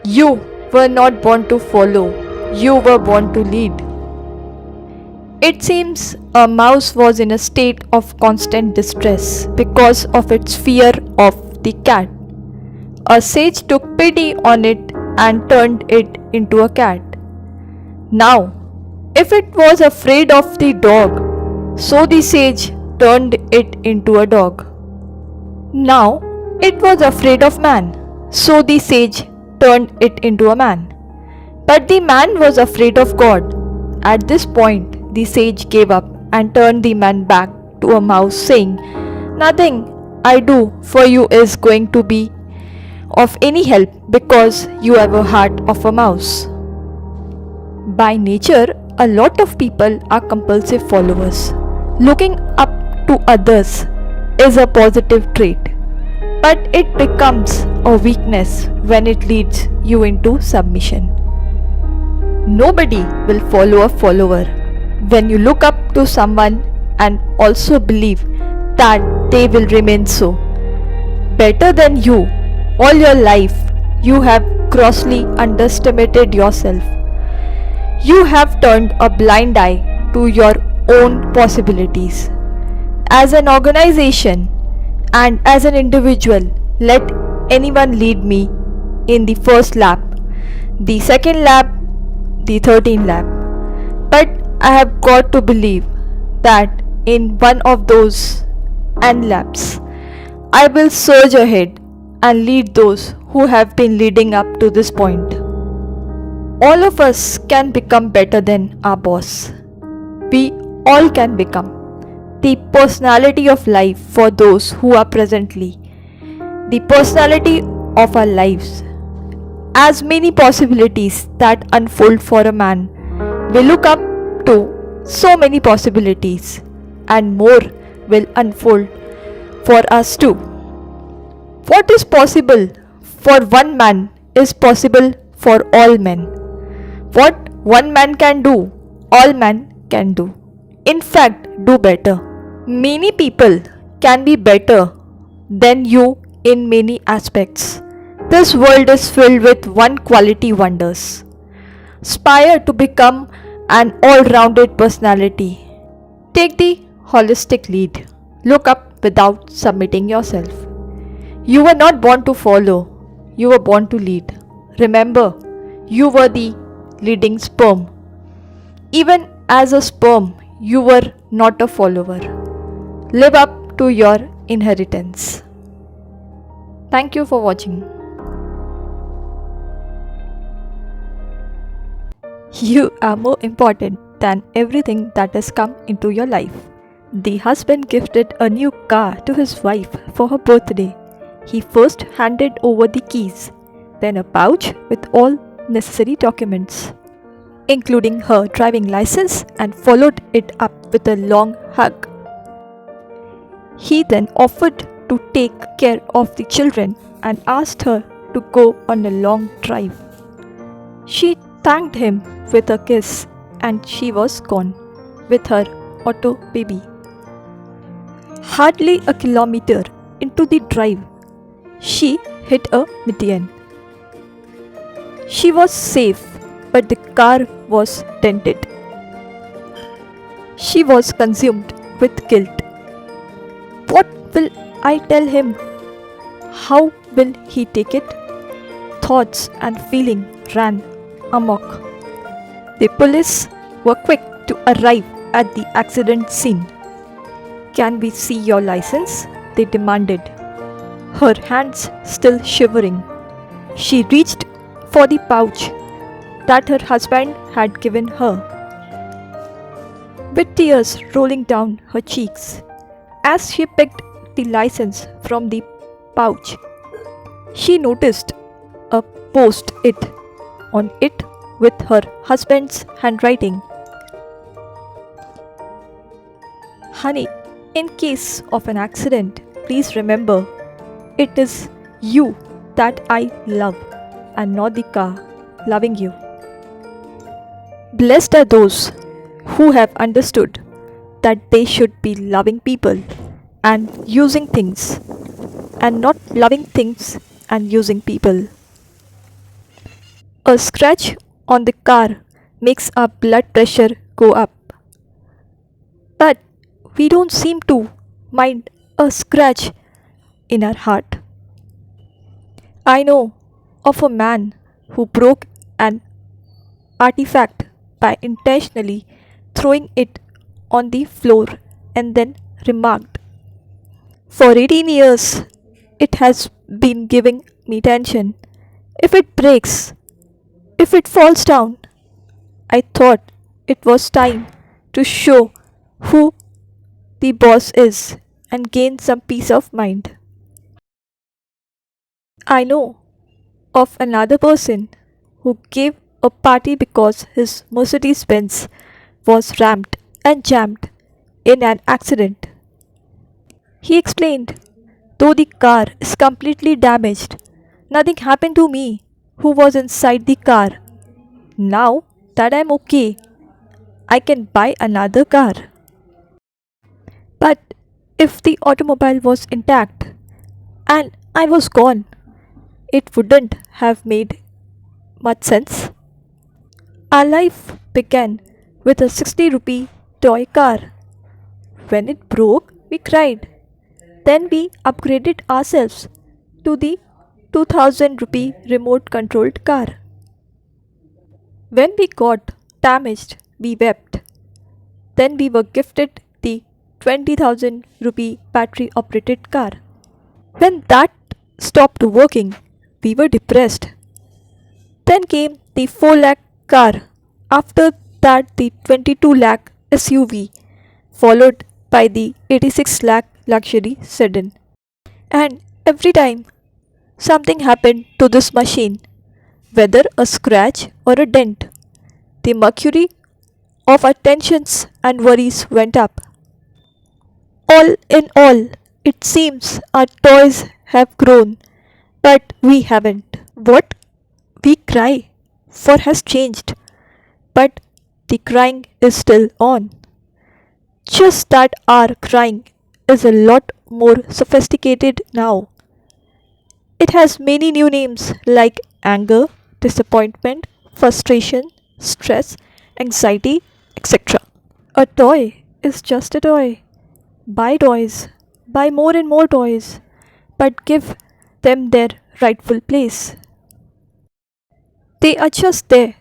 You were not born to follow, you were born to lead. It seems a mouse was in a state of constant distress because of its fear of the cat. A sage took pity on it and turned it into a cat. Now, if it was afraid of the dog, so the sage turned it into a dog. Now, it was afraid of man, so the sage turned it into a man. But the man was afraid of God. At this point, the sage gave up and turned the man back to a mouse, saying, "Nothing I do for you is going to be of any help because you have a heart of a mouse." By nature, a lot of people are compulsive followers. Looking up to others is a positive trait, but it becomes a weakness when it leads you into submission. Nobody will follow a follower. When you look up to someone and also believe that they will remain so better than you all your life, you have grossly underestimated yourself. You have turned a blind eye to your own possibilities. As an organization and as an individual, let anyone lead me in the first lap, the second lap, the 13th lap. But I have got to believe that in one of those end laps, I will surge ahead and lead those who have been leading up to this point. All of us can become better than our boss. We all can become the personality of life for those who are presently the personality of our lives. As many possibilities that unfold for a man, we look up to so many possibilities, and more will unfold for us too. What is possible for one man is possible for all men. What one man can do, all men can do. In fact, do better. Many people can be better than you in many aspects. This world is filled with one quality wonders. Aspire to become an all-rounded personality. Take the holistic lead. Look up without submitting yourself. You were not born to follow, you were born to lead. Remember, you were the leading sperm. Even as a sperm, you were not a follower. Live up to your inheritance. Thank you for watching. You are more important than everything that has come into your life. The husband gifted a new car to his wife for her birthday. He first handed over the keys, then a pouch with all necessary documents, including her driving license, and followed it up with a long hug. He then offered to take care of the children and asked her to go on a long drive. She thanked him with a kiss and she was gone with her auto baby. Hardly a kilometer into the drive, she hit a median. She was safe, but the car was dented. She was consumed with guilt. What will I tell him? How will he take it? Thoughts and feeling ran amok. The police were quick to arrive at the accident scene. "Can we see your license?" they demanded. Her hands still shivering, she reached for the pouch that her husband had given her. With tears rolling down her cheeks, as she picked the license from the pouch, she noticed a post-it on it with her husband's handwriting. "Honey, in case of an accident, please remember, it is you that I love and not the car loving you." Blessed are those who have understood that they should be loving people and using things, and not loving things and using people. A scratch on the car makes our blood pressure go up. But we don't seem to mind a scratch in our heart. I know of a man who broke an artifact by intentionally throwing it on the floor and then remarked, "For 18 years, it has been giving me tension. If it breaks, if it falls down, I thought it was time to show who the boss is and gain some peace of mind." I know of another person who gave a party because his Mercedes Benz was rammed and jammed in an accident. He explained, "Though the car is completely damaged, nothing happened to me who was inside the car. Now that I'm okay, I can buy another car." But if the automobile was intact and I was gone, it wouldn't have made much sense. Our life began with a 60 rupee toy car. When it broke, we cried. Then we upgraded ourselves to the 2000 rupee remote controlled car. When we got damaged, we wept. Then we were gifted the 20,000 rupee battery operated car. When that stopped working, we were depressed. Then came the 4 lakh car. After that, the 22 lakh SUV, followed by the 86 lakh luxury sedan. And every time something happened to this machine, whether a scratch or a dent, the mercury of our tensions and worries went up. All in all, it seems our toys have grown, but we haven't. What we cry for has changed, but the crying is still on. Just that our crying is a lot more sophisticated now. It has many new names like anger, disappointment, frustration, stress, anxiety, etc. A toy is just a toy. Buy toys, buy more and more toys, but give them their rightful place. They are just there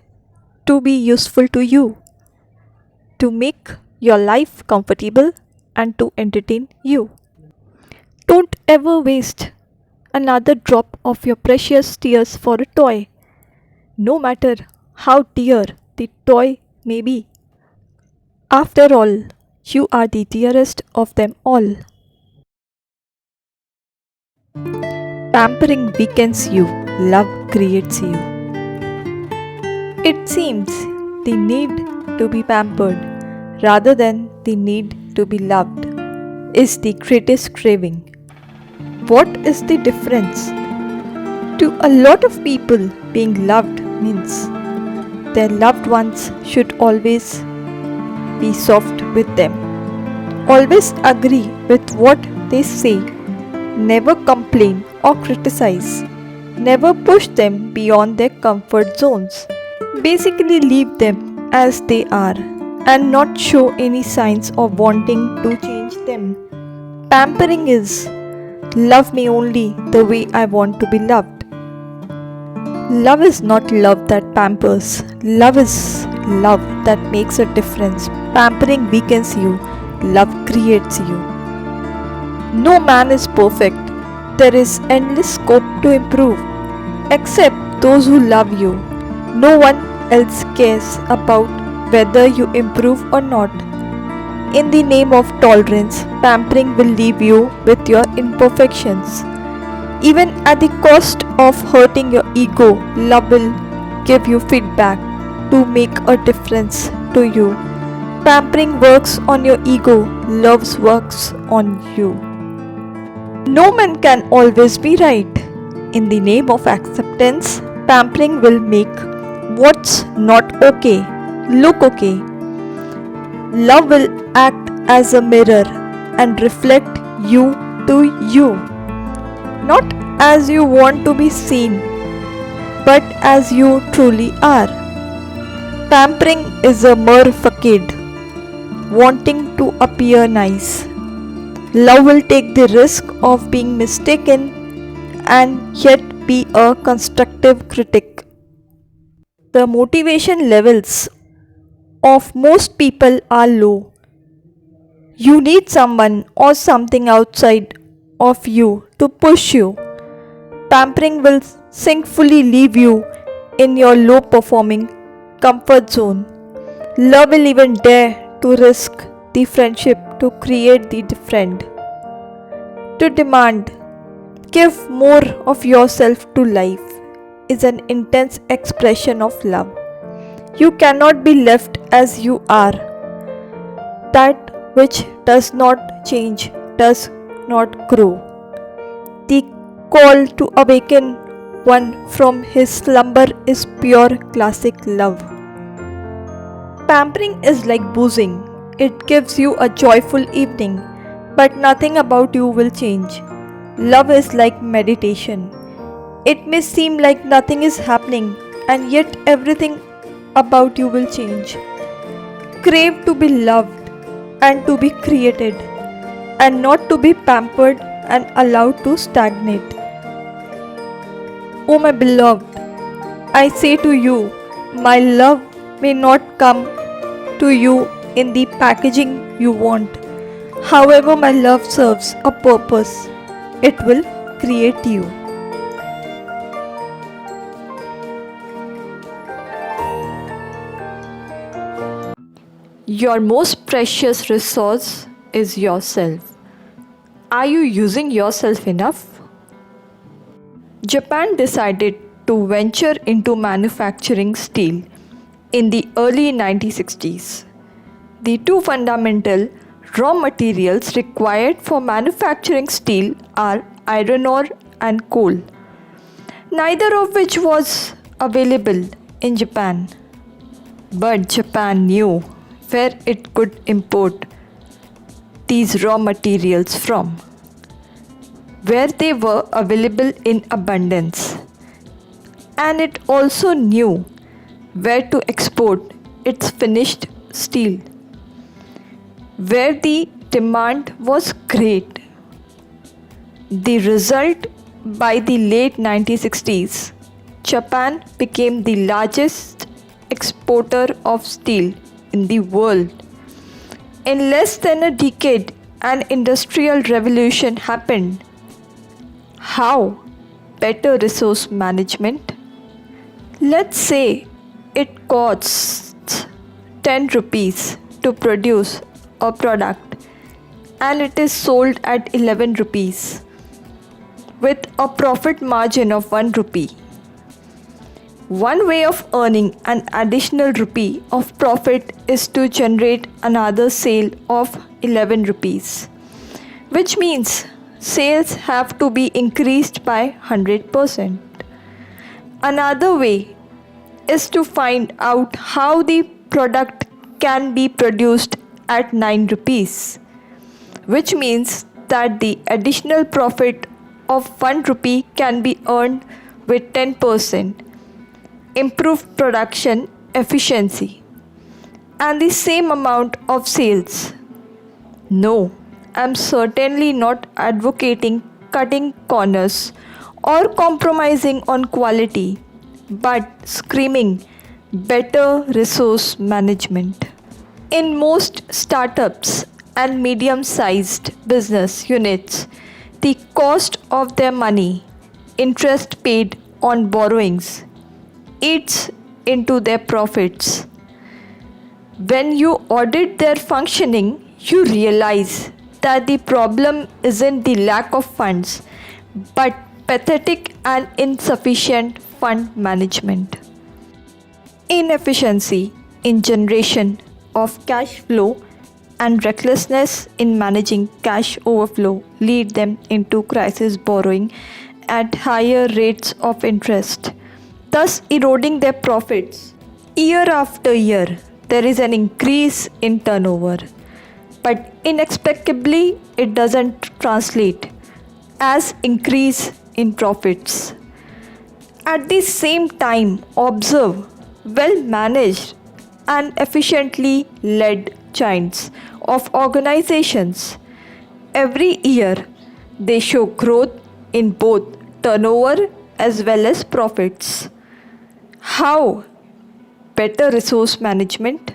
to be useful to you, to make your life comfortable, and to entertain you. Don't ever waste another drop of your precious tears for a toy, no matter how dear the toy may be. After all, you are the dearest of them all. Pampering weakens you, love creates you. It seems the need to be pampered rather than the need to be loved is the greatest craving. What is the difference? To a lot of people, being loved means their loved ones should always be soft with them, always agree with what they say, never complain or criticize, never push them beyond their comfort zones. Basically, leave them as they are and not show any signs of wanting to change them. Pampering is love me only the way I want to be loved. Love is not love that pampers. Love is love that makes a difference. Pampering weakens you. Love creates you. No man is perfect. There is endless scope to improve. Except those who love you. No one else cares about whether you improve or not. In the name of tolerance, pampering will leave you with your imperfections. Even at the cost of hurting your ego, love will give you feedback to make a difference to you. Pampering works on your ego, love works on you. No man can always be right. In the name of acceptance, pampering will make what's not okay look okay. Love will act as a mirror and reflect you to you, not as you want to be seen. but as you truly are. Pampering is a mere facade, wanting to appear nice. Love will take the risk of being mistaken and yet be a constructive critic. The motivation levels of most people are low. You need someone or something outside of you to push you. Pampering will sinfully leave you in your low performing comfort zone. Love will even dare to risk the friendship to create the friend. To demand, give more of yourself to life is an intense expression of love. You cannot be left as you are. That which does not change does not grow. The call to awaken one from his slumber is pure classic love. Pampering is like boozing. It gives you a joyful evening, but nothing about you will change. Love is like meditation. It may seem like nothing is happening, and yet everything about you will change. Crave to be loved and to be created, and not to be pampered and allowed to stagnate. Oh, my beloved, I say to you, my love may not come to you in the packaging you want. However, my love serves a purpose. It will create you. Your most precious resource is yourself. Are you using yourself enough? Japan decided to venture into manufacturing steel in the early 1960s. The two fundamental raw materials required for manufacturing steel are iron ore and coal, neither of which was available in Japan. But Japan knew where it could import these raw materials from, where they were available in abundance, and it also knew where to export its finished steel, where the demand was great. The result, by the late 1960s, Japan became the largest exporter of steel in the world. In less than a decade, an industrial revolution happened. How? Better resource management. Let's say it costs 10 rupees to produce a product and it is sold at 11 rupees with a profit margin of 1 rupee. One way of earning an additional rupee of profit is to generate another sale of 11 rupees, which means sales have to be increased by 100%. Another way is to find out how the product can be produced at 9 rupees, which means that the additional profit of 1 rupee can be earned with 10% improved production efficiency and the same amount of sales. No, I'm certainly not advocating cutting corners or compromising on quality, but screaming better resource management. In most startups and medium sized business units, the cost of their money, interest paid on borrowings, eats into their profits. When you audit their functioning, you realize that the problem isn't the lack of funds, but pathetic and insufficient fund management. Inefficiency in generation of cash flow and recklessness in managing cash overflow lead them into crisis borrowing at higher rates of interest, thus eroding their profits. Year after year, there is an increase in turnover, but inexplicably it doesn't translate as increase in profits. At the same time, observe well managed and efficiently led giants of organizations. Every year, they show growth in both turnover as well as profits. How? Better resource management.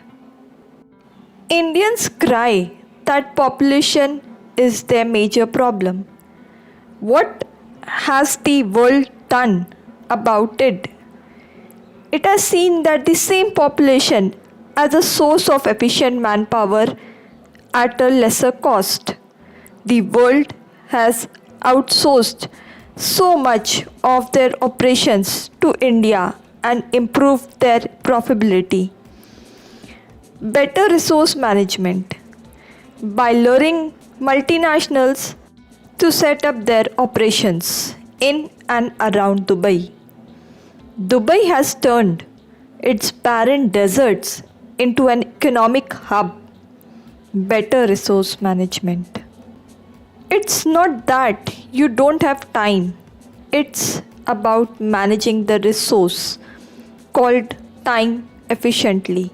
Indians cry that population is their major problem. What has the world done about it? It has seen that the same population as a source of efficient manpower at a lesser cost. The world has outsourced so much of their operations to India and improved their profitability. Better resource management. By luring multinationals to set up their operations in and around Dubai. Dubai has turned its barren deserts into an economic hub. Better resource management. It's not that you don't have time, it's about managing the resource called time efficiently.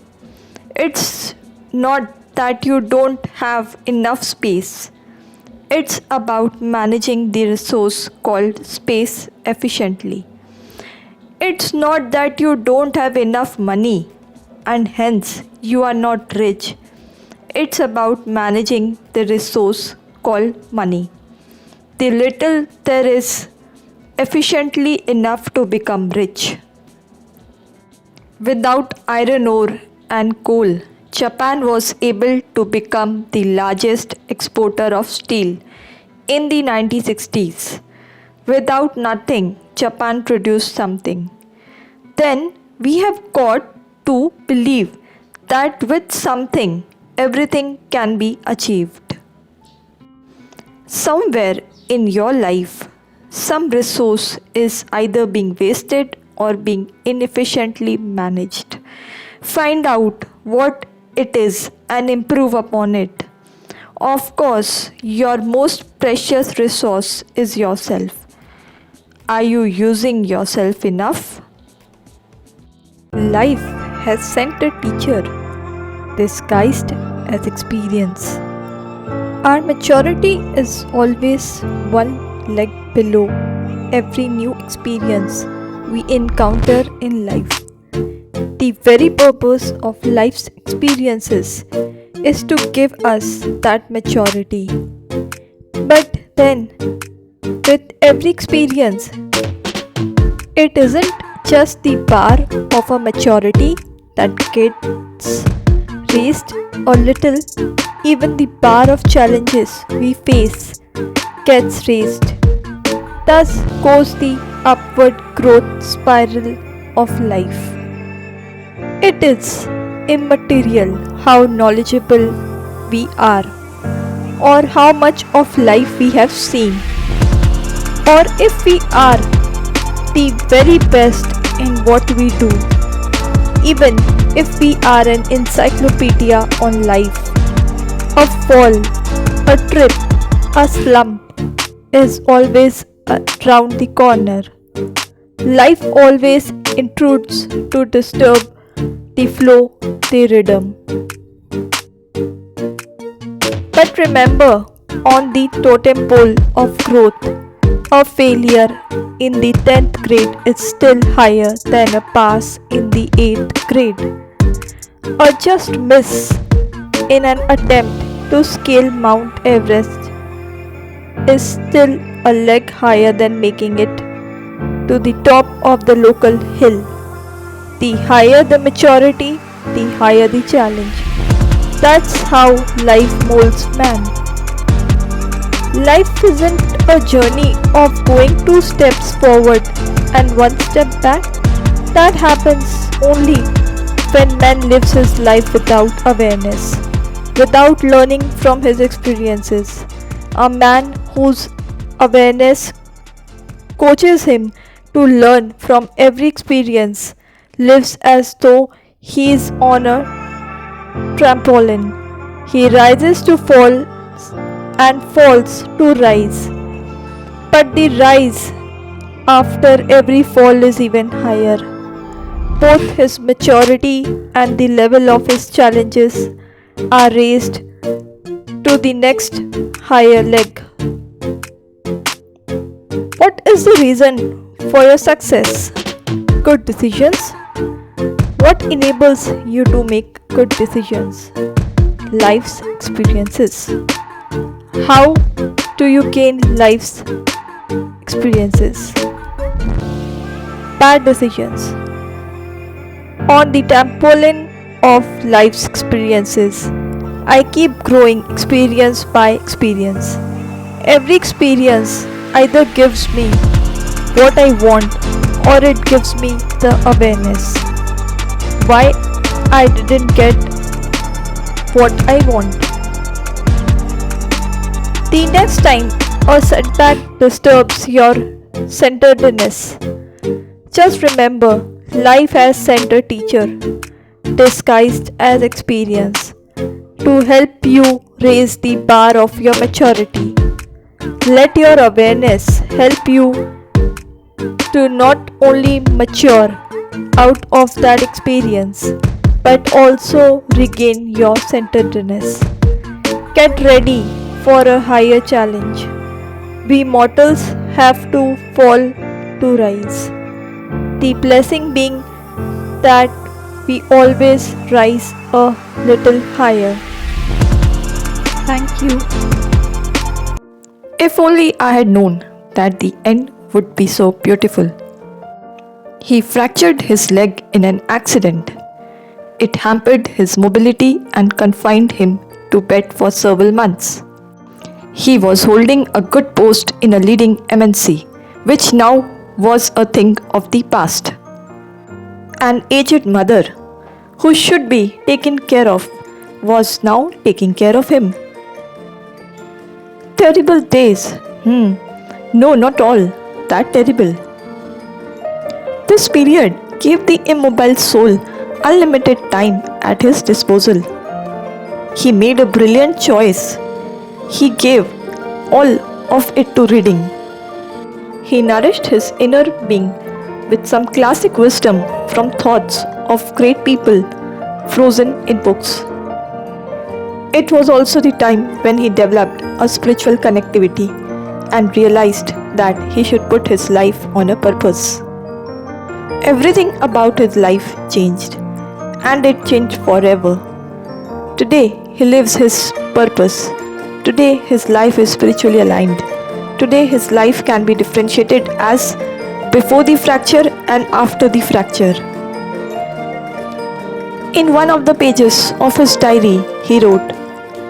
It's not that you don't have enough space. It's about managing the resource called space efficiently. It's not that you don't have enough money and hence you are not rich. It's about managing the resource called money. The little there is efficiently enough to become rich. Without iron ore and coal, Japan was able to become the largest exporter of steel in the 1960s. Without nothing, Japan produced something. Then we have got to believe that with something, everything can be achieved. Somewhere in your life, some resource is either being wasted or being inefficiently managed. Find out what it is and improve upon it. Of course, your most precious resource is yourself. Are you using yourself enough? Life has sent a teacher disguised as experience. Our maturity is always one leg below every new experience we encounter in life. The very purpose of life's experiences is to give us that maturity. But then, with every experience, it isn't just the bar of a maturity that gets raised a little, even the bar of challenges we face gets raised. Thus goes the upward growth spiral of life. It is immaterial how knowledgeable we are, or how much of life we have seen, or if we are the very best in what we do, even if we are an encyclopedia on life. A fall, a trip, a slump is always around the corner. Life always intrudes to disturb the flow, the rhythm. But remember, on the totem pole of growth, a failure in the 10th grade is still higher than a pass in the 8th grade. A just miss in an attempt to scale Mount Everest is still a leg higher than making it to the top of the local hill. The higher the maturity, the higher the challenge. That's how life molds man. Life isn't a journey of going 2 steps forward and 1 step back. That happens only when man lives his life without awareness, without learning from his experiences. A man whose awareness coaches him to learn from every experience lives as though he is on a trampoline. He rises to fall and falls to rise. But the rise after every fall is even higher. Both his maturity and the level of his challenges are raised to the next higher leg. What is the reason for your success? Good decisions. What enables you to make good decisions? Life's experiences. How do you gain life's experiences? Bad decisions. On the trampoline of life's experiences, I keep growing experience by experience. Every experience either gives me what I want or it gives me the awareness why I didn't get what I want. The next time a setback disturbs your centeredness, just remember life has sent a teacher disguised as experience to help you raise the bar of your maturity. Let your awareness help you to not only mature out of that experience but also regain your centeredness. Get ready for a higher challenge. We mortals have to fall to rise. The blessing being that we always rise a little higher. Thank you. If only I had known that the end would be so beautiful. He fractured his leg in an accident. It hampered his mobility and confined him to bed for several months. He was holding a good post in a leading MNC, which now was a thing of the past. An aged mother, who should be taken care of, was now taking care of him. Terrible days. No, not all that terrible. This period gave the immobile soul unlimited time at his disposal. He made a brilliant choice. He gave all of it to reading. He nourished his inner being with some classic wisdom from thoughts of great people frozen in books. It was also the time when he developed a spiritual connectivity and realized that he should put his life on a purpose. Everything about his life changed, and it changed forever. Today, he lives his purpose. Today, his life is spiritually aligned. Today, his life can be differentiated as before the fracture and after the fracture. In one of the pages of his diary, he wrote,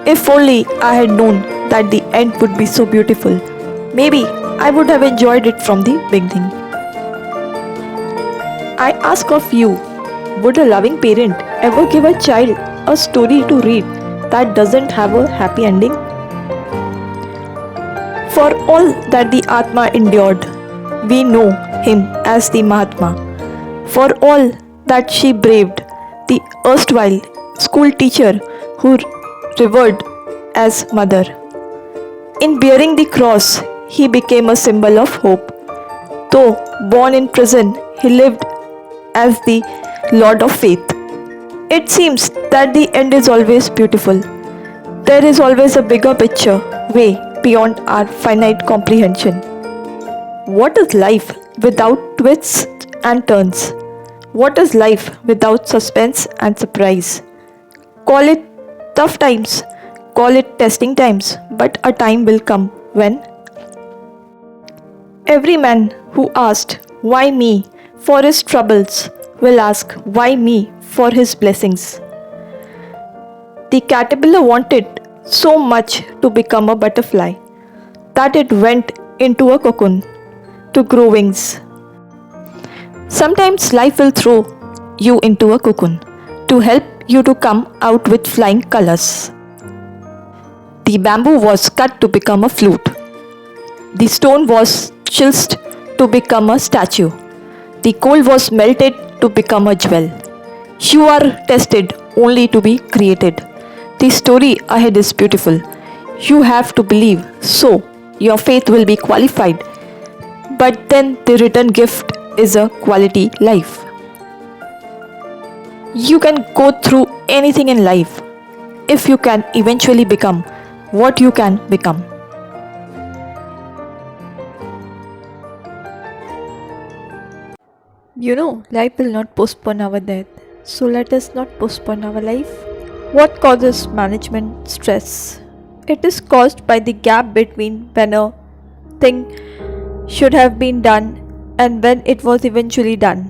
"If only I had known that the end would be so beautiful, maybe I would have enjoyed it from the beginning." I ask of you, would a loving parent ever give a child a story to read that doesn't have a happy ending? For all that the Atma endured, we know him as the Mahatma. For all that she braved, the erstwhile school teacher who revered as mother. In bearing the cross, he became a symbol of hope. Though born in prison, he lived as the Lord of Faith. It seems that the end is always beautiful. There is always a bigger picture, way beyond our finite comprehension. What is life without twists and turns? What is life without suspense and surprise? Call it tough times, call it testing times, but a time will come when every man who asked, "Why me?" for his troubles will ask, "Why me?" for his blessings. The caterpillar wanted so much to become a butterfly that it went into a cocoon to grow wings. Sometimes life will throw you into a cocoon to help you to come out with flying colors. The bamboo was cut to become a flute. The stone was chiseled to become a statue. The coal was melted to become a jewel. You are tested only to be created. The story ahead is beautiful. You have to believe, so your faith will be qualified. But then the return gift is a quality life. You can go through anything in life if you can eventually become what you can become. Life will not postpone our death, so let us not postpone our life. What causes management stress? It is caused by the gap between when a thing should have been done and when it was eventually done.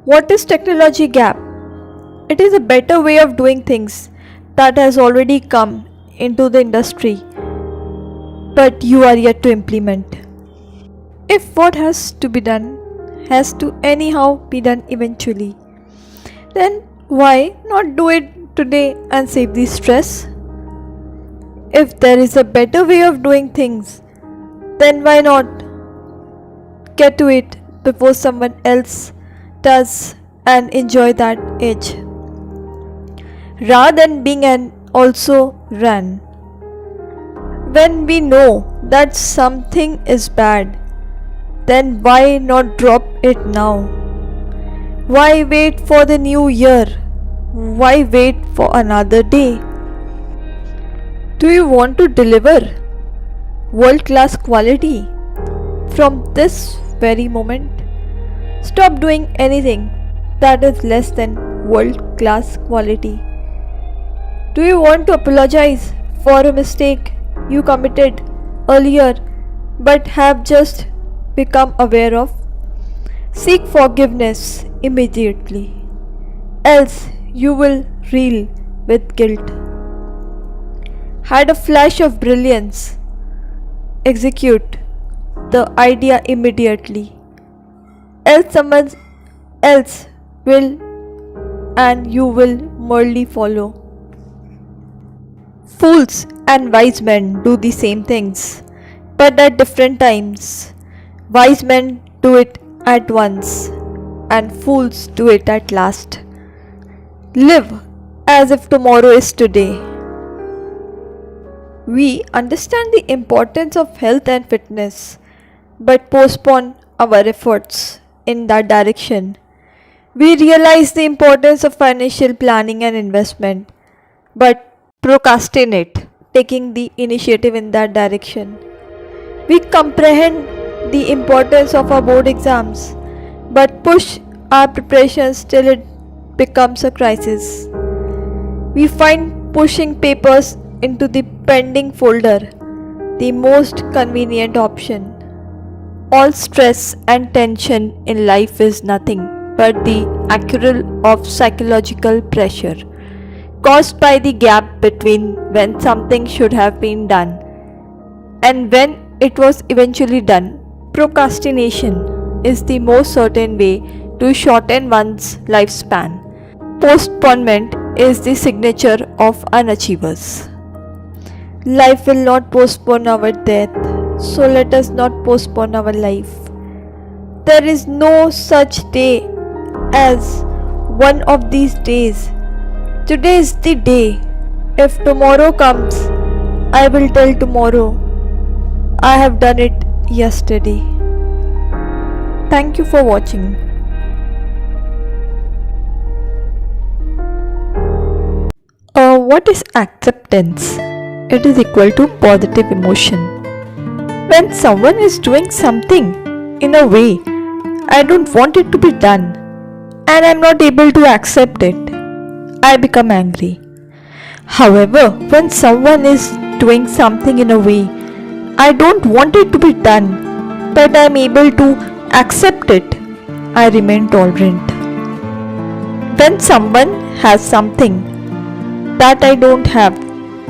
What is technology gap? It is a better way of doing things that has already come into the industry, but you are yet to implement. If what has to be done has to anyhow be done eventually, then why not do it today and save the stress? If there is a better way of doing things, then why not get to it before someone else does and enjoy that edge, rather than being an also run. When we know that something is bad, then why not drop it now? Why wait for the new year? Why wait for another day? Do you want to deliver world class quality from this very moment? Stop doing anything that is less than world class quality. Do you want to apologize for a mistake you committed earlier but have just become aware of? Seek forgiveness immediately, else you will reel with guilt. Had a flash of brilliance, execute the idea immediately, else someone else will and you will merely follow. Fools and wise men do the same things, but at different times. Wise men do it at once, and fools do it at last. Live as if tomorrow is today. We understand the importance of health and fitness, but postpone our efforts in that direction. We realize the importance of financial planning and investment, but procrastinate taking the initiative in that direction. We comprehend the importance of our board exams, but push our preparations till it becomes a crisis. We find pushing papers into the pending folder the most convenient option. All stress and tension in life is nothing but the accrual of psychological pressure caused by the gap between when something should have been done and when it was eventually done. Procrastination is the most certain way to shorten one's lifespan. Postponement is the signature of unachievers. Life will not postpone our death, so let us not postpone our life. There is no such day as one of these days. Today is the day. If tomorrow comes, I will tell tomorrow, I have done it yesterday. Thank you for watching. What is acceptance? It is equal to positive emotion. When someone is doing something in a way I don't want it to be done and I'm not able to accept it, I become angry. However, when someone is doing something in a way I don't want it to be done but I'm able to accept it, I remain tolerant. When someone has something that I don't have,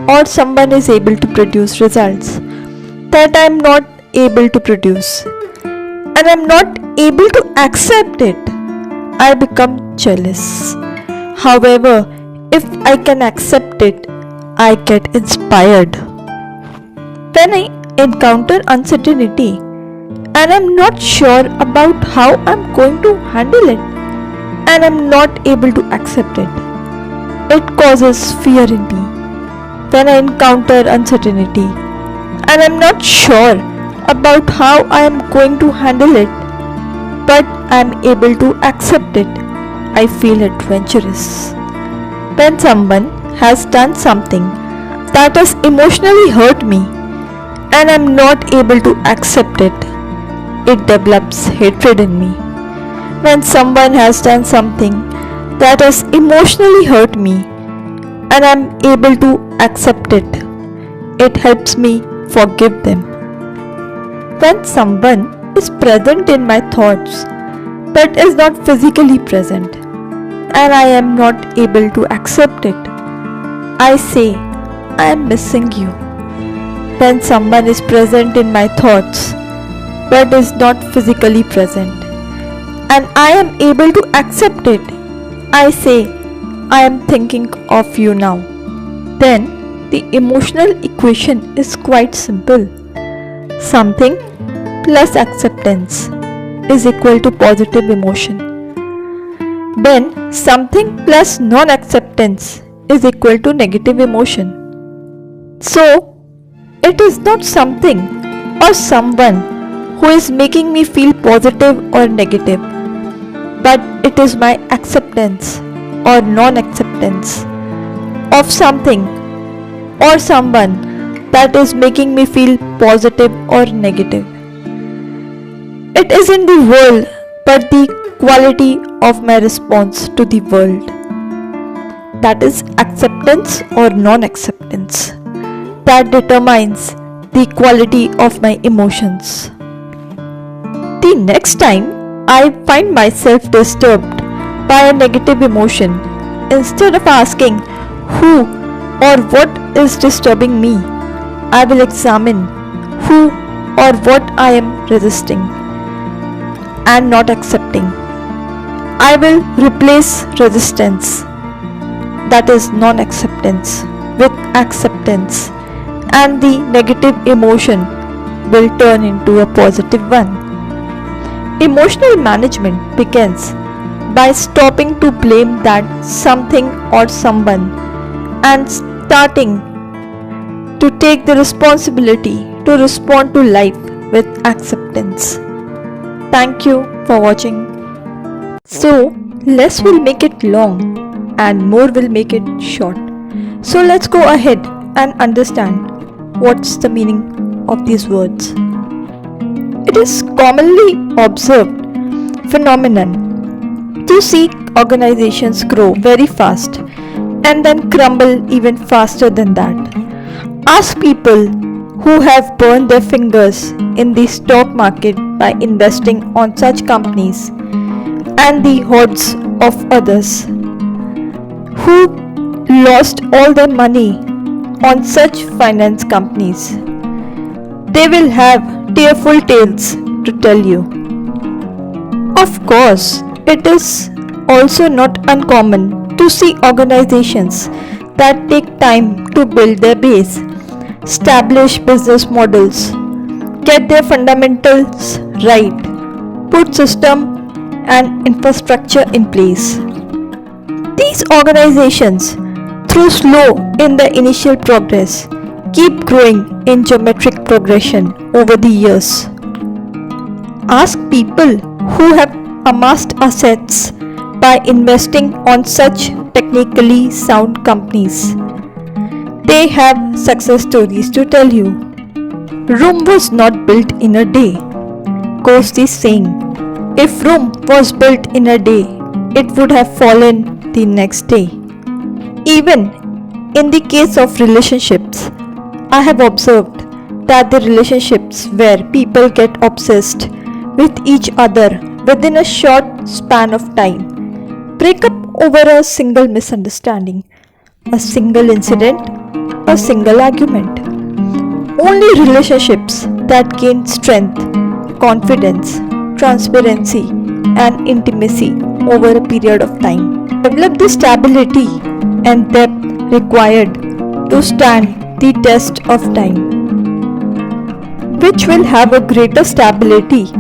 or someone is able to produce results that I am not able to produce, and I am not able to accept it, I become jealous. However, if I can accept it, I get inspired. When I encounter uncertainty and I am not sure about how I am going to handle it, and I am not able to accept it, it causes fear in me. When I encounter uncertainty and I'm not sure about how I am going to handle it, but I am able to accept it. I feel adventurous. When someone has done something that has emotionally hurt me and I am not able to accept it, it develops hatred in me. When someone has done something that has emotionally hurt me and I am able to accept it, it helps me forgive them. When someone is present in my thoughts but is not physically present and I am not able to accept it, I say, I am missing you. When someone is present in my thoughts but is not physically present and I am able to accept it, I say, I am thinking of you now. Then the emotional equation is quite simple. Something plus acceptance is equal to positive emotion. Then something plus non-acceptance is equal to negative emotion. So it is not something or someone who is making me feel positive or negative, but it is my acceptance or non-acceptance of something or someone that is making me feel positive or negative. It isn't the world, but the quality of my response to the world. That is acceptance or non-acceptance that determines the quality of my emotions. The next time I find myself disturbed by a negative emotion, instead of asking who or what is disturbing me, I will examine who or what I am resisting and not accepting. I will replace resistance, that is non-acceptance, with acceptance, and the negative emotion will turn into a positive one. Emotional management begins by stopping to blame that something or someone and starting to take the responsibility to respond to life with acceptance. Thank you for watching. So, less will make it long and more will make it short. So, let's go ahead and understand what's the meaning of these words. It is commonly observed phenomenon to see organizations grow very fast and then crumble even faster than that. Ask people who have burned their fingers in the stock market by investing on such companies and the hordes of others who lost all their money on such finance companies. They will have tearful tales to tell you. Of course, it is also not uncommon to see organizations that take time to build their base, establish business models, get their fundamentals right, put system and infrastructure in place. These organizations, though slow in the initial progress, keep growing in geometric progression over the years. Ask people who have amassed assets by investing on such technically sound companies. They have success stories to tell you. Rome was not built in a day, goes the saying. If Rome was built in a day, it would have fallen the next day. Even in the case of relationships, I have observed that the relationships where people get obsessed with each other within a short span of time break up over a single misunderstanding, a single incident, a single argument. Only relationships that gain strength, confidence, transparency, and intimacy over a period of time develop the stability and depth required to stand the test of time. Which will have a greater stability,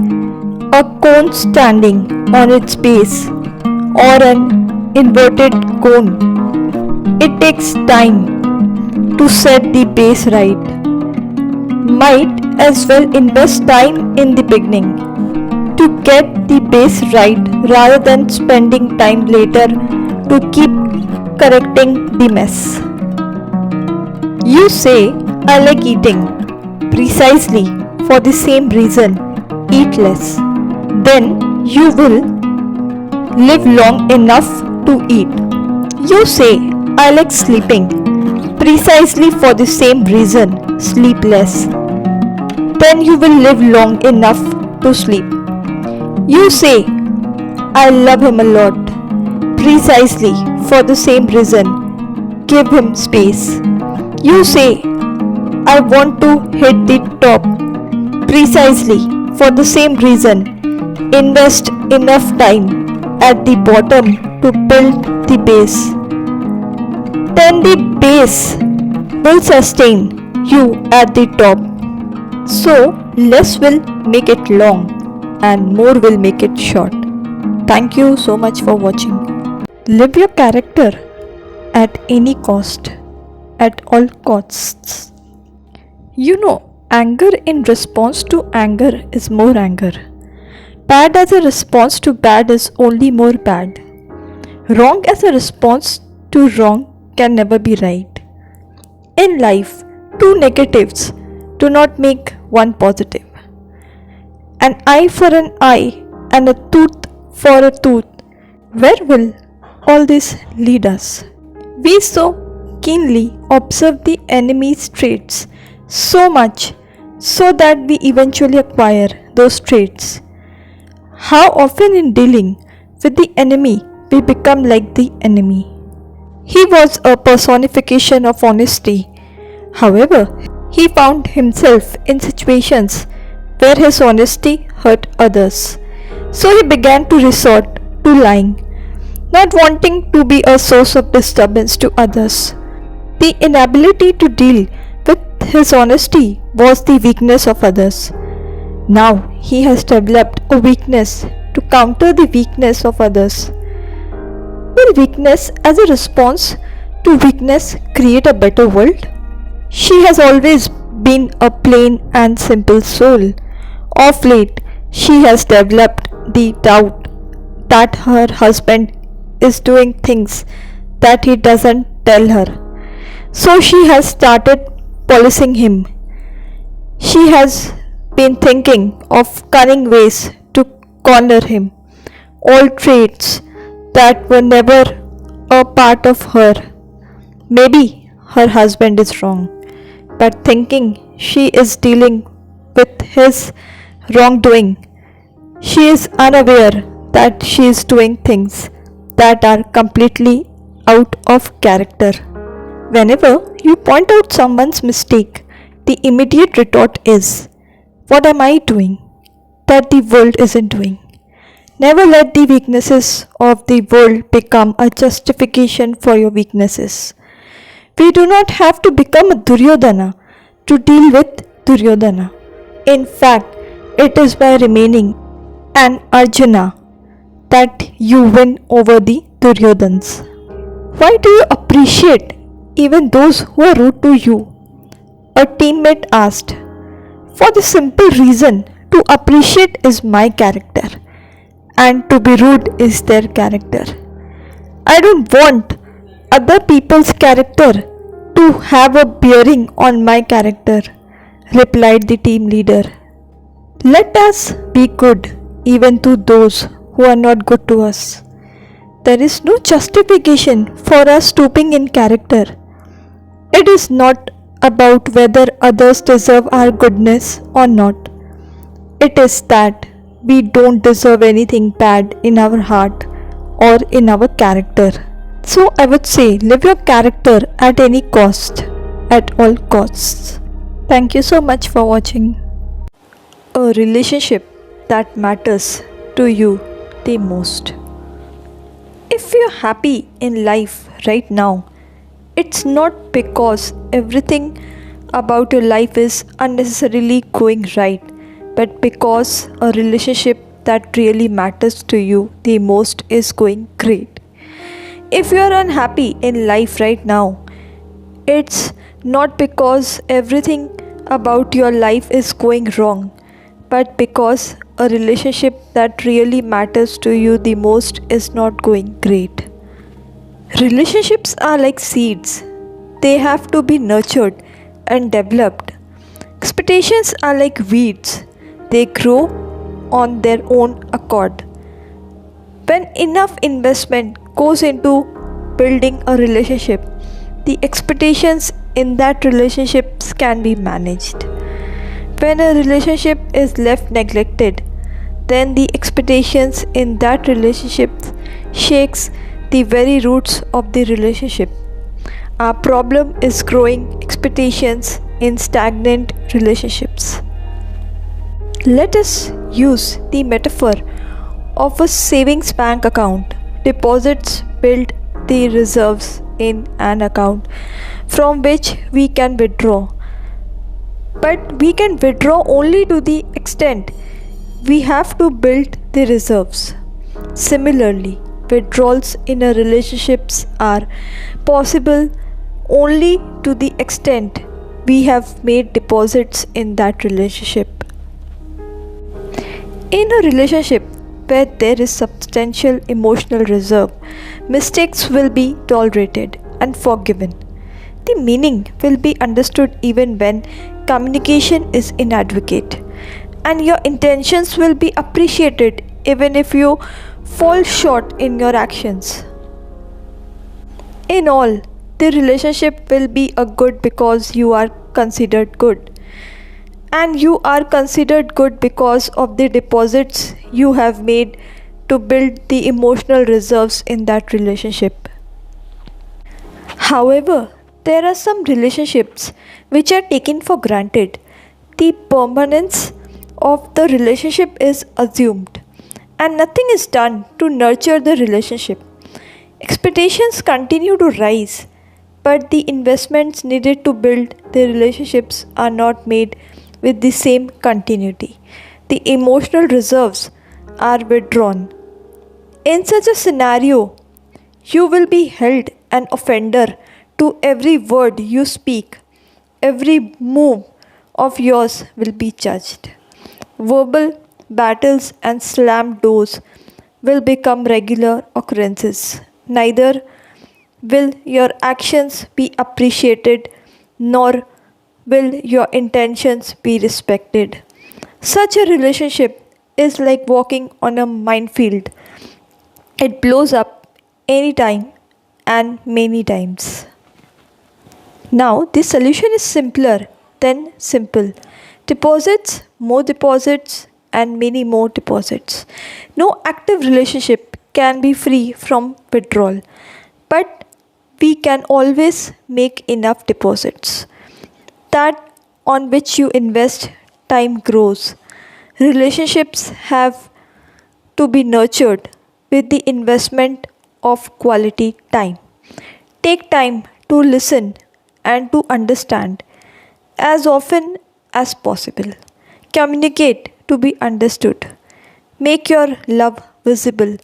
a cone standing on its base or an inverted cone. It takes time to set the base right. might as well invest time in the beginning to get the base right rather than spending time later to keep correcting the mess. You say, I like eating. Precisely for the same reason, eat less. Then you will live long enough to eat. You say, I like sleeping. Precisely for the same reason, sleep less. Then you will live long enough to sleep. You say, I love him a lot. Precisely for the same reason, give him space. You say, I want to hit the top. Precisely for the same reason, invest enough time at the bottom to build the base. Then the base will sustain you at the top. So, less will make it long and more will make it short. Thank you so much for watching. Live your character at any cost, at all costs. You know, anger in response to anger is more anger. Bad as a response to bad is only more bad. Wrong as a response to wrong can never be right. In life, two negatives do not make one positive. An eye for an eye and a tooth for a tooth. Where will all this lead us? We so keenly observe the enemy's traits so much so that we eventually acquire those traits. How often in dealing with the enemy we become like the enemy. He was a personification of honesty. However, he found himself in situations where his honesty hurt others. So he began to resort to lying, not wanting to be a source of disturbance to others. The inability to deal with his honesty was the weakness of others. Now he has developed a weakness to counter the weakness of others. Will weakness as a response to weakness create a better world? She has always been a plain and simple soul. Of late, she has developed the doubt that her husband is doing things that he doesn't tell her. So she has started policing him. She has been thinking of cunning ways to corner him. All traits that were never a part of her. Maybe her husband is wrong, but thinking she is dealing with his wrongdoing, she is unaware that she is doing things that are completely out of character. Whenever you point out someone's mistake, the immediate retort is, what am I doing that the world isn't doing? Never let the weaknesses of the world become a justification for your weaknesses. We do not have to become a Duryodhana to deal with Duryodhana. In fact, it is by remaining an Arjuna that you win over the Duryodhans. Why do you appreciate even those who are rude to you? A teammate asked. For the simple reason, to appreciate is my character and to be rude is their character. I don't want other people's character to have a bearing on my character, replied the team leader. Let us be good even to those who are not good to us. There is no justification for us stooping in character. It is not about whether others deserve our goodness or not. It is that we don't deserve anything bad in our heart or in our character. So I would say live your character at any cost, at all costs. Thank you so much for watching. A relationship that matters to you the most. If you're happy in life right now, it's not because everything about your life is unnecessarily going right, but because a relationship that really matters to you the most is going great. If you are unhappy in life right now, it's not because everything about your life is going wrong, but because a relationship that really matters to you the most is not going great. Relationships are like seeds, they have to be nurtured and developed. Expectations are like weeds, they grow on their own accord. When enough investment goes into building a relationship, the expectations in that relationship can be managed. When a relationship is left neglected, then the expectations in that relationship shakes the very roots of the relationship. Our problem is growing expectations in stagnant relationships. Let us use the metaphor of a savings bank account. Deposits build the reserves in an account from which we can withdraw. But we can withdraw only to the extent we have to build the reserves. Similarly, withdrawals in a relationships are possible only to the extent we have made deposits in that relationship. In a relationship where there is substantial emotional reserve, mistakes will be tolerated and forgiven. The meaning will be understood even when communication is inadequate, and your intentions will be appreciated even if you fall short in your actions. In all, the relationship will be a good because you are considered good, and you are considered good because of the deposits you have made to build the emotional reserves in that relationship. However, there are some relationships which are taken for granted. The permanence of the relationship is assumed, and nothing is done to nurture the relationship. Expectations continue to rise, but the investments needed to build the relationships are not made with the same continuity. The emotional reserves are withdrawn. In such a scenario, you will be held an offender to every word you speak. Every move of yours will be judged. Verbal battles and slammed doors will become regular occurrences. Neither will your actions be appreciated nor will your intentions be respected. Such a relationship is like walking on a minefield. It blows up anytime and many times. Now, the solution is simpler than simple. Deposits, more deposits, and many more deposits. No active relationship can be free from withdrawal, but we can always make enough deposits. That on which you invest, time grows. Relationships have to be nurtured with the investment of quality time. Take time to listen and to understand as often as possible. Communicate to be understood. Make your love visible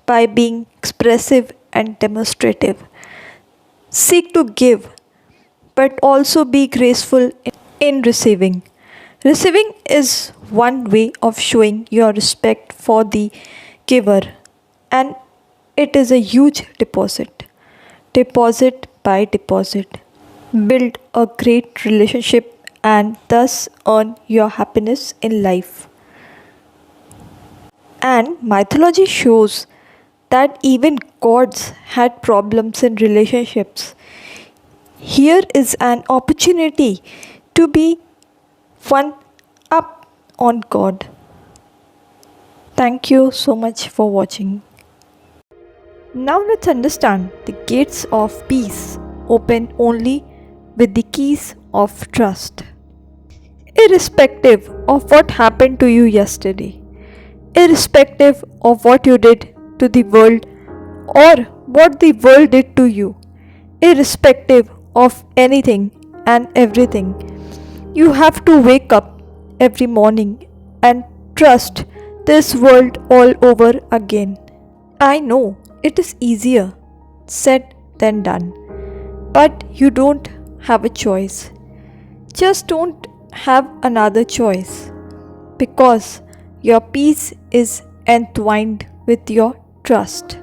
by being expressive and demonstrative. Seek to give, but also be graceful in receiving. Receiving is one way of showing your respect for the giver, and it is a huge deposit. Deposit by deposit. Build a great relationship and thus earn your happiness in life. And mythology shows that even gods had problems in relationships. Here is an opportunity to be one up on God. Thank you so much for watching. Now let's understand the gates of peace open only with the keys of trust. Irrespective of what happened to you yesterday, irrespective of what you did to the world or what the world did to you, irrespective of anything and everything, you have to wake up every morning and trust this world all over again. I know it is easier said than done, but you don't have a choice. Just don't have another choice because your peace is entwined with your trust.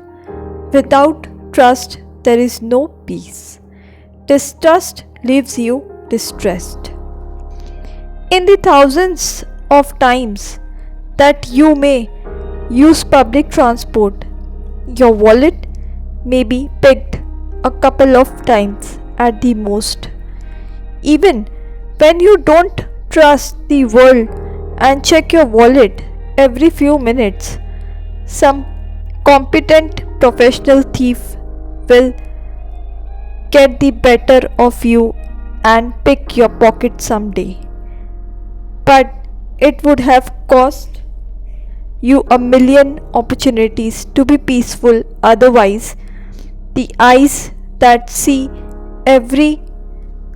Without trust, there is no peace. Distrust leaves you distressed. In the thousands of times that you may use public transport, your wallet may be picked a couple of times at the most. Even when you don't trust the world and check your wallet every few minutes, some competent professional thief will get the better of you and pick your pocket someday. But it would have cost you a million opportunities to be peaceful. Otherwise, the eyes that see every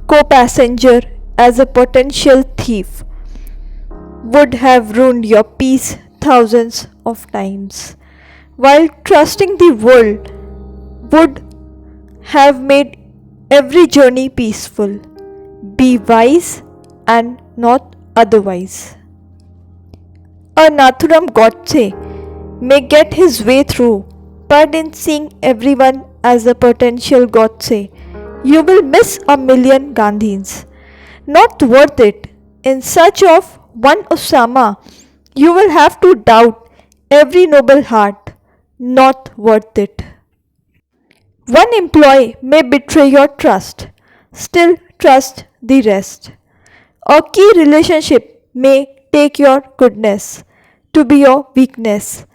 co-passenger as a potential thief would have ruined your peace thousands of times, while trusting the world would have made every journey peaceful. Be wise and not otherwise. A Nathuram Godse may get his way through, but in seeing everyone as a potential Godse, you will miss a million Gandhis. Not worth it. In search of one Osama, you will have to doubt every noble heart. Not worth it. One employee may betray your trust, still trust the rest. A key relationship may take your goodness to be your weakness,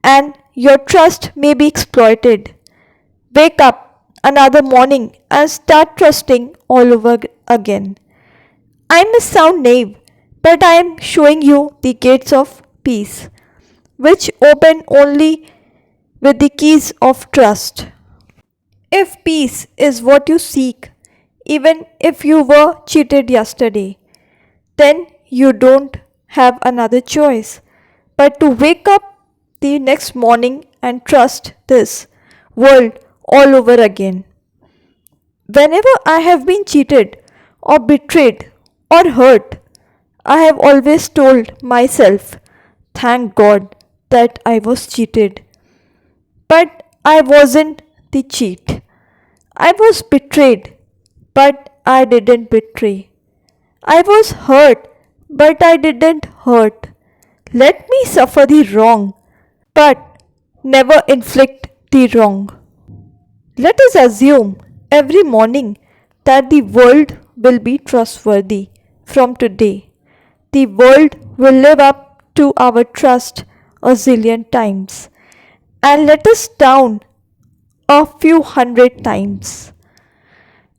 and your trust may be exploited. Wake up another morning and start trusting all over again. I may sound naive, but I am showing you the gates of peace, which open only with the keys of trust. If peace is what you seek, even if you were cheated yesterday, then you don't have another choice but to wake up the next morning and trust this world all over again. Whenever I have been cheated or betrayed or hurt, I have always told myself, thank God that I was cheated. But I wasn't the cheat. I was betrayed, but I didn't betray. I was hurt, but I didn't hurt. Let me suffer the wrong, but never inflict the wrong. Let us assume every morning that the world will be trustworthy from today. The world will live up to our trust a zillion times and let us down a few hundred times.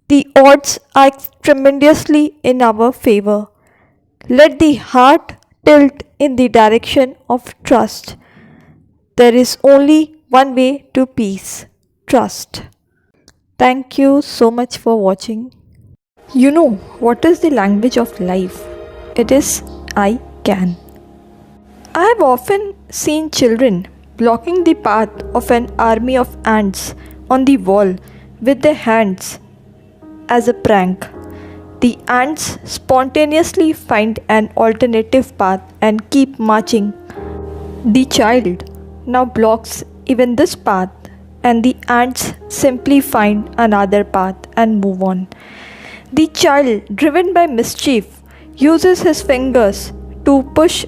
The odds are tremendously in our favor. Let the heart tilt in the direction of trust. There is only one way to peace: trust. Thank you so much for watching. You know what is the language of life? It is I can. I have often seen children blocking the path of an army of ants on the wall with their hands as a prank. The ants spontaneously find an alternative path and keep marching. The child now blocks even this path, and the ants simply find another path and move on. The child, driven by mischief, uses his fingers to push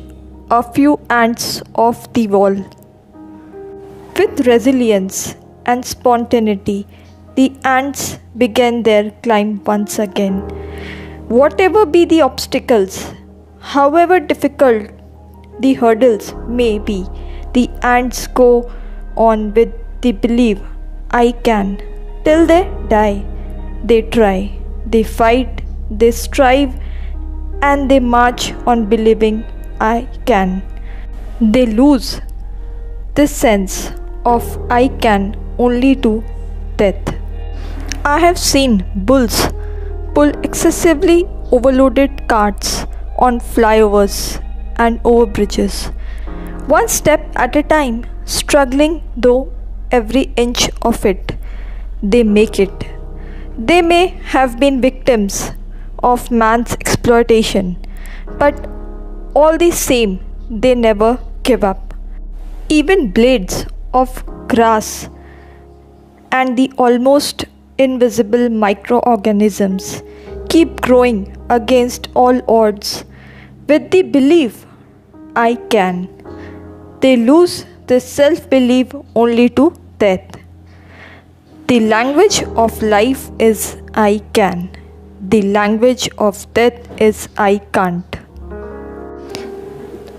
a few ants off the wall. With resilience and spontaneity, the ants begin their climb once again. Whatever be the obstacles, however difficult the hurdles may be, the ants go on with the belief, I can. Till they die, they try, they fight, they strive, and they march on believing I can. They lose this sense of I can only to death. I have seen bulls pull excessively overloaded carts on flyovers and over bridges, one step at a time, struggling though every inch of it. They make it. They may have been victims, of man's exploitation. But all the same, they never give up. Even blades of grass and the almost invisible microorganisms keep growing against all odds with the belief I can. They lose this self belief only to death. The language of life is I can. The language of death is I can't.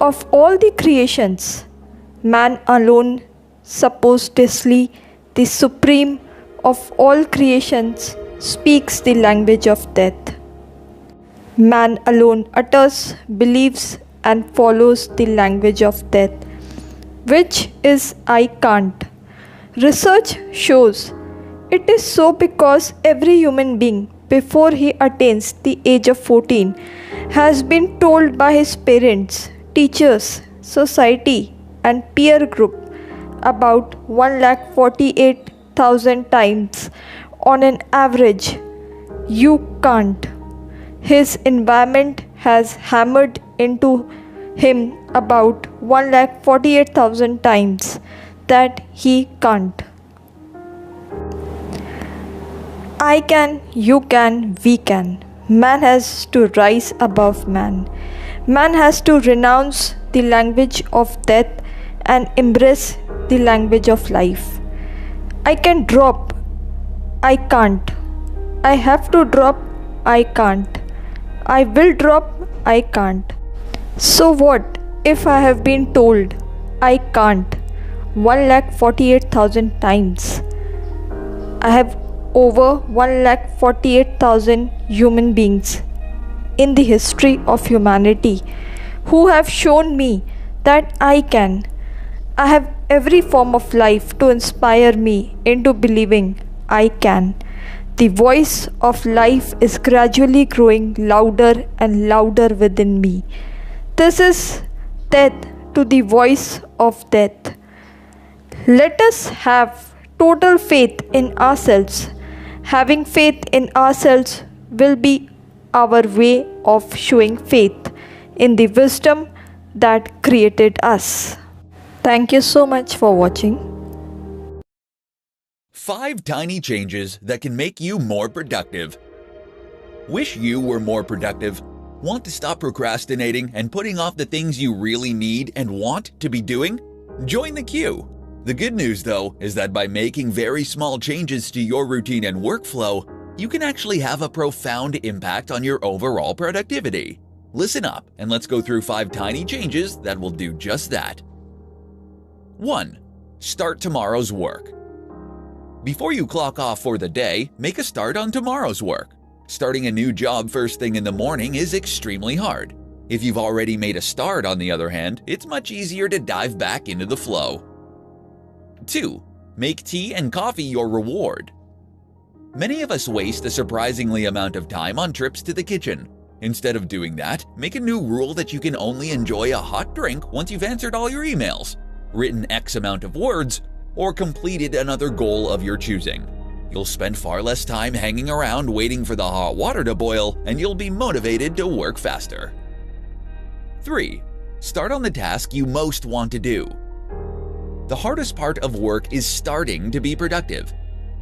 Of all the creations, man alone, supposedly the supreme of all creations, speaks the language of death. Man alone utters, believes, and follows the language of death, which is I can't. Research shows it is so because every human being, before he attains the age of 14, has been told by his parents, teachers, society, and peer group about 1,48,000 times on an average, you can't. His environment has hammered into him about 1,48,000 times that he can't. I can, you can, we can. Man has to rise above man. Man has to renounce the language of death and embrace the language of life. I can drop, I can't. I have to drop, I can't. I will drop, I can't. So what if I have been told I can't 1,48,000 times? I have over 1,48,000 human beings in the history of humanity who have shown me that I can. I have every form of life to inspire me into believing I can. The voice of life is gradually growing louder and louder within me. This is death to the voice of death. Let us have total faith in ourselves. Having faith in ourselves will be our way of showing faith in the wisdom that created us. Thank you so much for watching. 5 tiny changes that can make you more productive. Wish you were more productive? Want to stop procrastinating and putting off the things you really need and want to be doing? Join the queue. The good news, though, is that by making very small changes to your routine and workflow, you can actually have a profound impact on your overall productivity. Listen up and let's go through 5 tiny changes that will do just that. 1. Start tomorrow's work. Before you clock off for the day, make a start on tomorrow's work. Starting a new job first thing in the morning is extremely hard. If you've already made a start, on the other hand, it's much easier to dive back into the flow. 2. Make tea and coffee your reward. Many of us waste a surprisingly amount of time on trips to the kitchen. Instead of doing that, make a new rule that you can only enjoy a hot drink once you've answered all your emails, written X amount of words, or completed another goal of your choosing. You'll spend far less time hanging around waiting for the hot water to boil, and you'll be motivated to work faster. 3. Start on the task you most want to do. The hardest part of work is starting to be productive.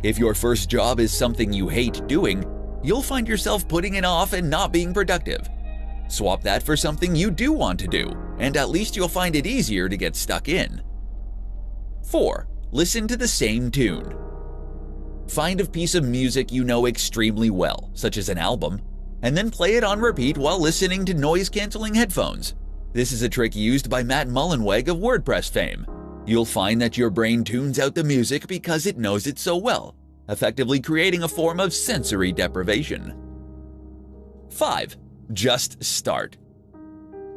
If your first job is something you hate doing, you'll find yourself putting it off and not being productive. Swap that for something you do want to do, and at least you'll find it easier to get stuck in. 4. Listen to the same tune. Find a piece of music you know extremely well, such as an album, and then play it on repeat while listening to noise-canceling headphones. This is a trick used by Matt Mullenweg of WordPress fame. You'll find that your brain tunes out the music because it knows it so well, effectively creating a form of sensory deprivation. 5. Just start.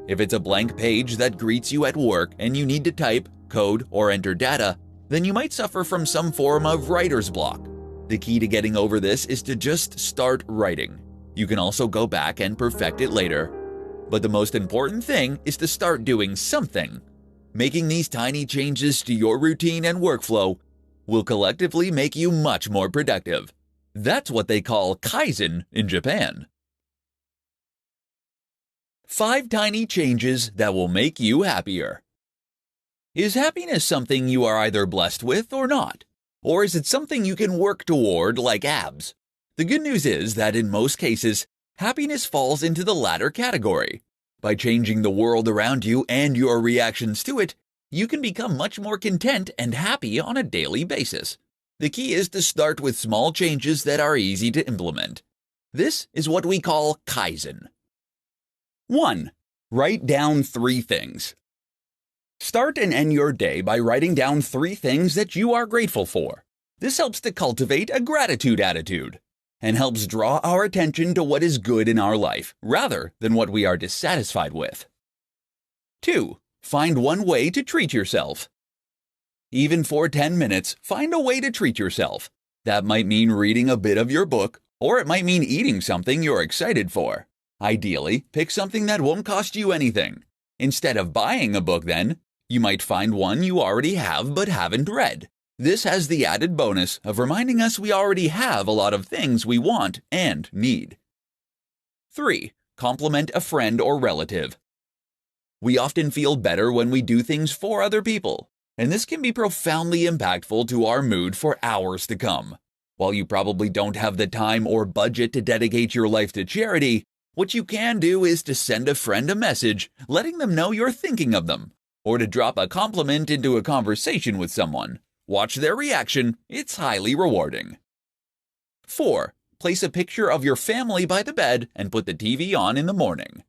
If it's a blank page that greets you at work and you need to type, code, or enter data, then you might suffer from some form of writer's block. The key to getting over this is to just start writing. You can also go back and perfect it later. But the most important thing is to start doing something. Making these tiny changes to your routine and workflow will collectively make you much more productive. That's what they call Kaizen in Japan. 5 tiny changes that will make you happier. Is happiness something you are either blessed with or not? Or is it something you can work toward like abs? The good news is that in most cases, happiness falls into the latter category. By changing the world around you and your reactions to it, you can become much more content and happy on a daily basis. The key is to start with small changes that are easy to implement. This is what we call Kaizen. 1. Write down 3 things. Start and end your day by writing down 3 things that you are grateful for. This helps to cultivate a gratitude attitude and helps draw our attention to what is good in our life rather than what we are dissatisfied with. 2. Find one way to treat yourself. Even for 10 minutes, find a way to treat yourself. That might mean reading a bit of your book, or it might mean eating something you're excited for. Ideally, pick something that won't cost you anything. Instead of buying a book then, you might find one you already have but haven't read. This has the added bonus of reminding us we already have a lot of things we want and need. 3. Compliment a friend or relative. We often feel better when we do things for other people, and this can be profoundly impactful to our mood for hours to come. While you probably don't have the time or budget to dedicate your life to charity, what you can do is to send a friend a message letting them know you're thinking of them, or to drop a compliment into a conversation with someone. Watch their reaction, it's highly rewarding. 4. Place a picture of your family by the bed and put the TV on in the morning.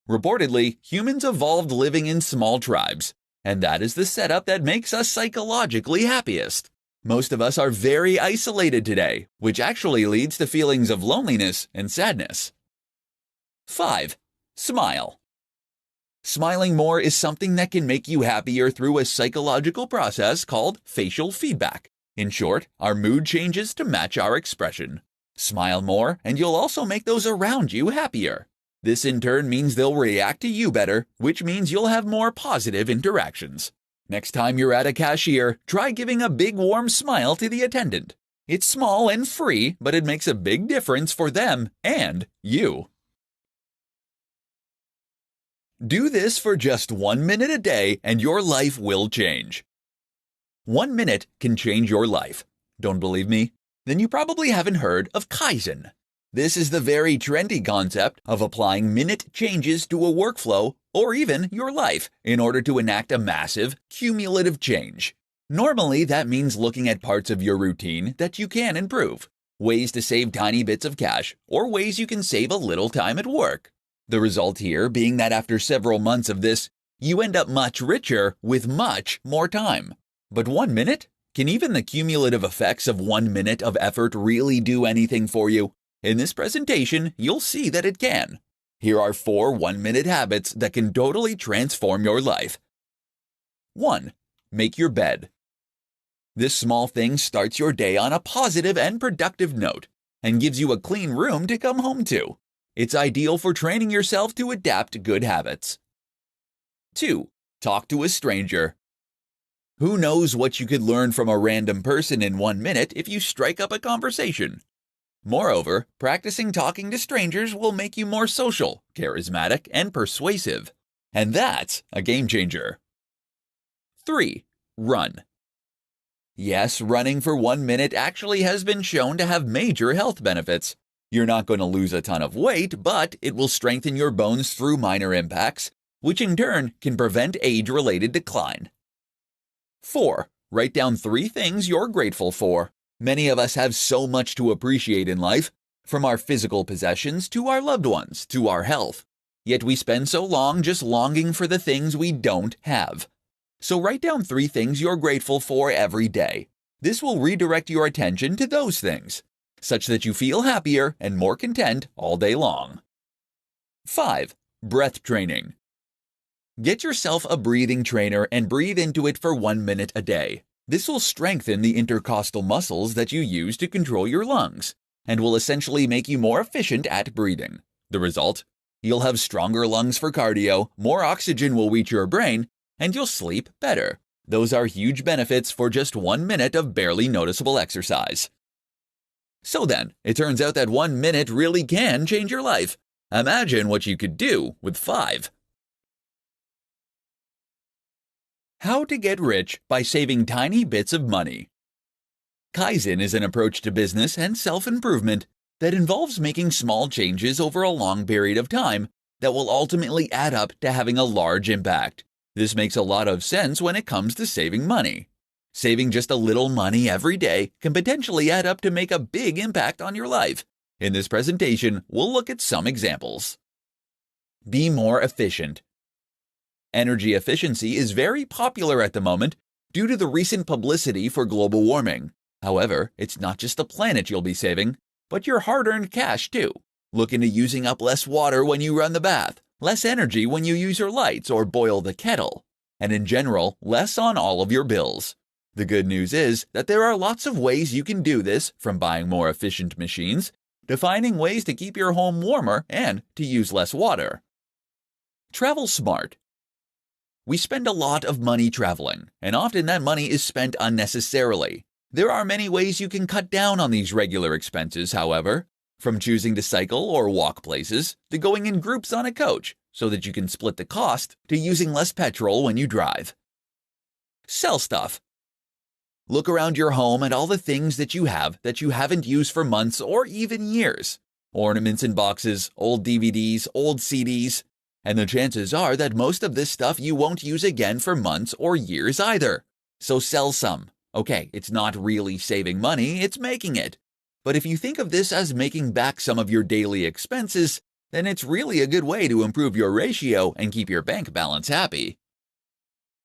Reportedly, humans evolved living in small tribes, and that is the setup that makes us psychologically happiest. Most of us are very isolated today, which actually leads to feelings of loneliness and sadness. 5. Smile. Smiling more is something that can make you happier through a psychological process called facial feedback. In short, our mood changes to match our expression. Smile more, and you'll also make those around you happier. This in turn means they'll react to you better, which means you'll have more positive interactions. Next time you're at a cashier, try giving a big warm smile to the attendant. It's small and free, but it makes a big difference for them and you. Do this for just 1 minute a day and your life will change. 1 minute can change your life. Don't believe me? Then you probably haven't heard of Kaizen. This is the very trendy concept of applying minute changes to a workflow or even your life in order to enact a massive, cumulative change. Normally, that means looking at parts of your routine that you can improve, ways to save tiny bits of cash, or ways you can save a little time at work. The result here being that after several months of this, you end up much richer with much more time. But 1 minute? Can even the cumulative effects of 1 minute of effort really do anything for you? In this presentation, you'll see that it can. Here are 4 1-minute habits that can totally transform your life. 1. Make your bed. This small thing starts your day on a positive and productive note and gives you a clean room to come home to. It's ideal for training yourself to adapt good habits. 2. Talk to a stranger. Who knows what you could learn from a random person in 1 minute if you strike up a conversation? Moreover, practicing talking to strangers will make you more social, charismatic, and persuasive. And that's a game changer. 3. Run. Yes, running for 1 minute actually has been shown to have major health benefits. You're not going to lose a ton of weight, but it will strengthen your bones through minor impacts, which in turn can prevent age-related decline. 4. Write down 3 things you're grateful for. Many of us have so much to appreciate in life, from our physical possessions to our loved ones to our health. Yet we spend so long just longing for the things we don't have. So write down 3 things you're grateful for every day. This will redirect your attention to those things, such that you feel happier and more content all day long. 5. Breath training. Get yourself a breathing trainer and breathe into it for 1 minute a day. This will strengthen the intercostal muscles that you use to control your lungs and will essentially make you more efficient at breathing. The result? You'll have stronger lungs for cardio, more oxygen will reach your brain, and you'll sleep better. Those are huge benefits for just 1 minute of barely noticeable exercise. So then, it turns out that 1 minute really can change your life. Imagine what you could do with 5. How to get rich by saving tiny bits of money. Kaizen is an approach to business and self-improvement that involves making small changes over a long period of time that will ultimately add up to having a large impact. This makes a lot of sense when it comes to saving money. Saving just a little money every day can potentially add up to make a big impact on your life. In this presentation, we'll look at some examples. Be more efficient. Energy efficiency is very popular at the moment due to the recent publicity for global warming. However, it's not just the planet you'll be saving, but your hard-earned cash too. Look into using up less water when you run the bath, less energy when you use your lights or boil the kettle, and in general, less on all of your bills. The good news is that there are lots of ways you can do this, from buying more efficient machines to finding ways to keep your home warmer and to use less water. Travel smart. We spend a lot of money traveling, and often that money is spent unnecessarily. There are many ways you can cut down on these regular expenses, however, from choosing to cycle or walk places to going in groups on a coach so that you can split the cost to using less petrol when you drive. Sell stuff. Look around your home at all the things that you have that you haven't used for months or even years. Ornaments in boxes, old DVDs, old CDs, and the chances are that most of this stuff you won't use again for months or years either. So sell some. Okay, it's not really saving money, it's making it. But if you think of this as making back some of your daily expenses, then it's really a good way to improve your ratio and keep your bank balance happy.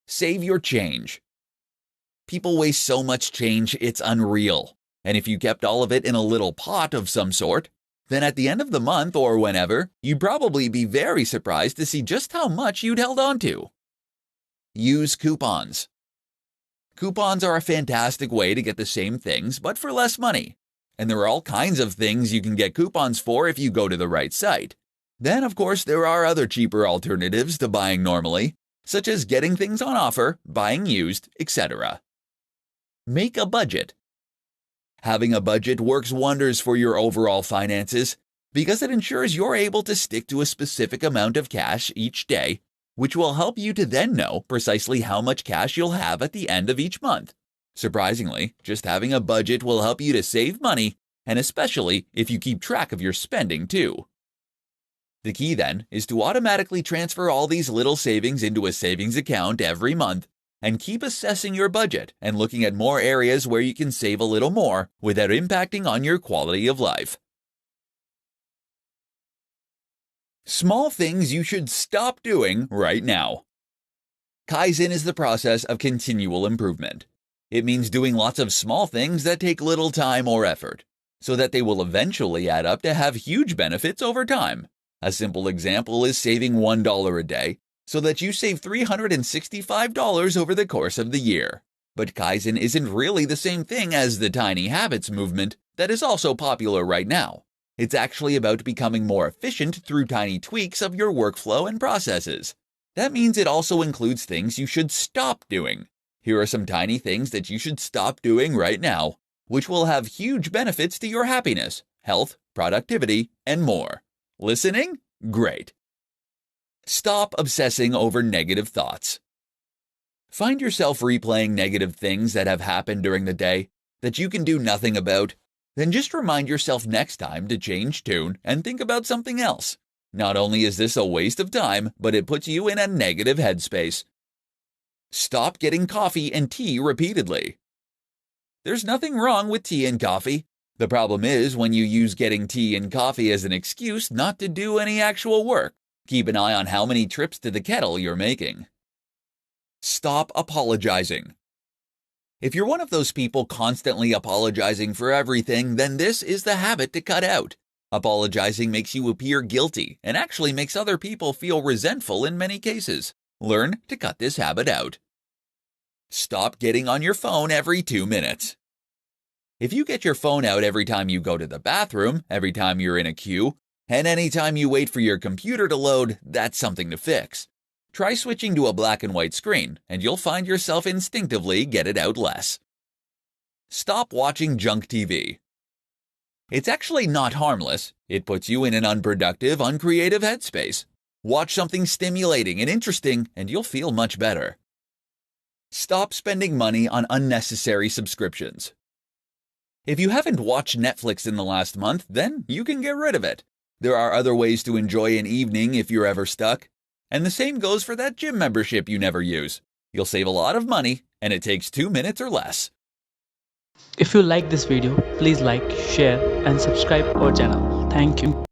Save your change. People waste so much change, it's unreal. And if you kept all of it in a little pot of some sort, then at the end of the month or whenever, you'd probably be very surprised to see just how much you'd held on to. Use coupons. Coupons are a fantastic way to get the same things, but for less money. And there are all kinds of things you can get coupons for if you go to the right site. Then, of course, there are other cheaper alternatives to buying normally, such as getting things on offer, buying used, etc. Make a budget. Having a budget works wonders for your overall finances because it ensures you're able to stick to a specific amount of cash each day, which will help you to then know precisely how much cash you'll have at the end of each month. Surprisingly, just having a budget will help you to save money, and especially if you keep track of your spending too. The key then is to automatically transfer all these little savings into a savings account every month and keep assessing your budget and looking at more areas where you can save a little more without impacting on your quality of life. Small things you should stop doing right now. Kaizen is the process of continual improvement. It means doing lots of small things that take little time or effort, so that they will eventually add up to have huge benefits over time. A simple example is saving $1 a day, so that you save $365 over the course of the year. But Kaizen isn't really the same thing as the tiny habits movement that is also popular right now. It's actually about becoming more efficient through tiny tweaks of your workflow and processes. That means it also includes things you should stop doing. Here are some tiny things that you should stop doing right now, which will have huge benefits to your happiness, health, productivity, and more. Listening? Great. Stop obsessing over negative thoughts. Find yourself replaying negative things that have happened during the day that you can do nothing about. Then just remind yourself next time to change tune and think about something else. Not only is this a waste of time, but it puts you in a negative headspace. Stop getting coffee and tea repeatedly. There's nothing wrong with tea and coffee. The problem is when you use getting tea and coffee as an excuse not to do any actual work. Keep an eye on how many trips to the kettle you're making. Stop apologizing. If you're one of those people constantly apologizing for everything, then this is the habit to cut out. Apologizing makes you appear guilty and actually makes other people feel resentful in many cases. Learn to cut this habit out. Stop getting on your phone every 2 minutes. If you get your phone out every time you go to the bathroom, every time you're in a queue, and any time you wait for your computer to load, that's something to fix. Try switching to a black and white screen, and you'll find yourself instinctively get it out less. Stop watching junk TV. It's actually not harmless. It puts you in an unproductive, uncreative headspace. Watch something stimulating and interesting, and you'll feel much better. Stop spending money on unnecessary subscriptions. If you haven't watched Netflix in the last month, then you can get rid of it. There are other ways to enjoy an evening if you're ever stuck. And the same goes for that gym membership you never use. You'll save a lot of money, and it takes 2 minutes or less. If you like this video, please like, share and subscribe our channel. Thank you.